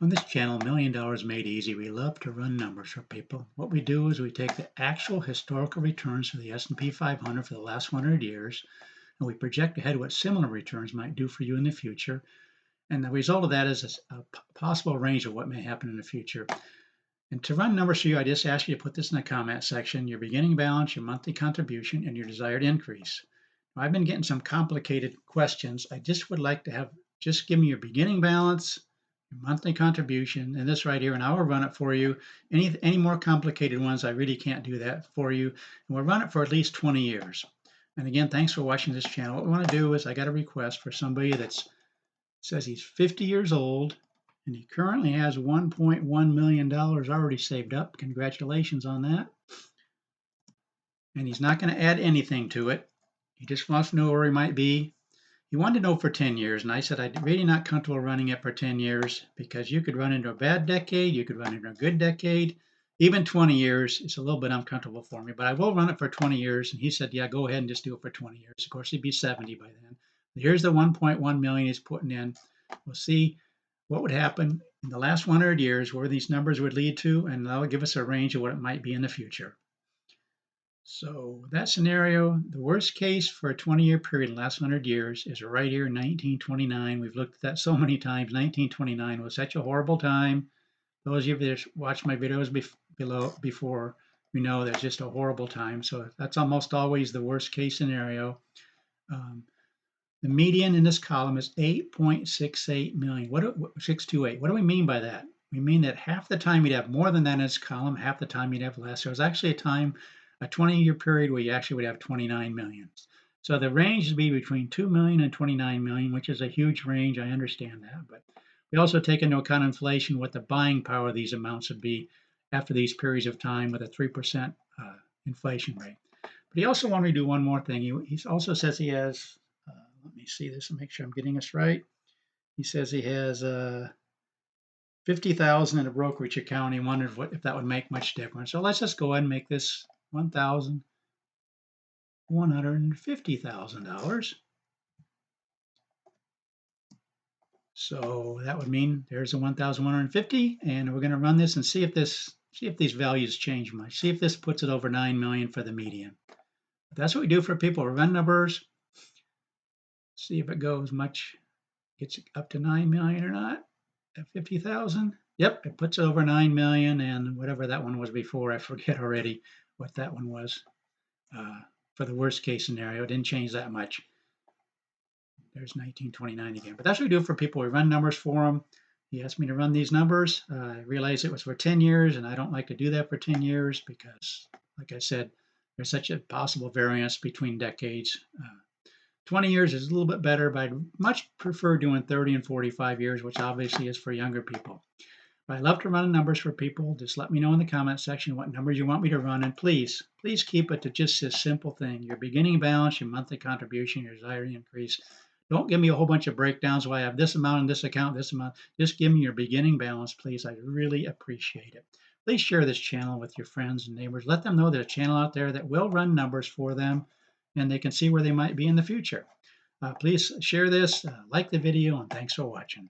On this channel, $1 Million Made Easy, we love to run numbers for people. What we do is we take the actual historical returns for the S&P 500 for the last 100 years, and we project ahead what similar returns might do for you in the future. And the result of that is a possible range of what may happen in the future. And to run numbers for you, I just ask you to put this in the comment section, your beginning balance, your monthly contribution, and your desired increase. Now, I've been getting some complicated questions. I just would like to have, just give me your beginning balance, your monthly contribution, and this right here, and I will run it for you. Any more complicated ones, I really can't do that for you. And we'll run it for at least 20 years. And again, thanks for watching this channel. What we want to do is I got a request for somebody that says he's 50 years old, and he currently has $1.1 million already saved up. Congratulations on that. And he's not going to add anything to it. He just wants to know where he might be. He wanted to know for 10 years, and I said I'm really not comfortable running it for 10 years because you could run into a bad decade, you could run into a good decade, even 20 years. It's a little bit uncomfortable for me, but I will run it for 20 years. And he said, yeah, go ahead and just do it for 20 years. Of course, he'd be 70 by then. Here's the 1.1 million he's putting in. We'll see what would happen in the last 100 years, where these numbers would lead to, and that'll give us a range of what it might be in the future. So that scenario, the worst case for a 20-year period in the last 100 years is right here in 1929. We've looked at that so many times. 1929 was such a horrible time. Those of you that watched my videos before, you know that's just a horrible time. So that's almost always the worst case scenario. The median in this column is 8.68 million. 628. What do we mean by that? We mean that half the time you'd have more than that in this column, half the time you'd have less. There was actually a 20-year period where you actually would have 29 million. So the range would be between 2 million and 29 million, which is a huge range. I understand that. But we also take into account inflation, what the buying power of these amounts would be after these periods of time with a 3% inflation rate. But he also wanted to do one more thing. He also says he has, let me see this and make sure I'm getting this right. He says he has 50,000 in a brokerage account. He wondered if that would make much difference. So let's just go ahead and make this $1,150,000. So that would mean there's a 1,150, and we're going to run this and see if these values change much. See if this puts it over 9 million for the median. But that's what we do for people. We run numbers. See if it goes much, gets up to 9 million or not at 50,000. Yep, it puts it over 9 million, and whatever that one was before, I forget already what that one was for the worst case scenario. It didn't change that much. There's 1929 again. But that's what we do for people. We run numbers for them. He asked me to run these numbers. I realized it was for 10 years, and I don't like to do that for 10 years because, like I said, there's such a possible variance between decades. 20 years is a little bit better, but I'd much prefer doing 30 and 45 years, which obviously is for younger people. But I love to run numbers for people. Just let me know in the comment section what numbers you want me to run. And please keep it to just this simple thing. Your beginning balance, your monthly contribution, your desired increase. Don't give me a whole bunch of breakdowns why I have this amount in this account, this amount. Just give me your beginning balance, please. I really appreciate it. Please share this channel with your friends and neighbors. Let them know there's a channel out there that will run numbers for them, and they can see where they might be in the future. Please share this, like the video, and thanks for watching.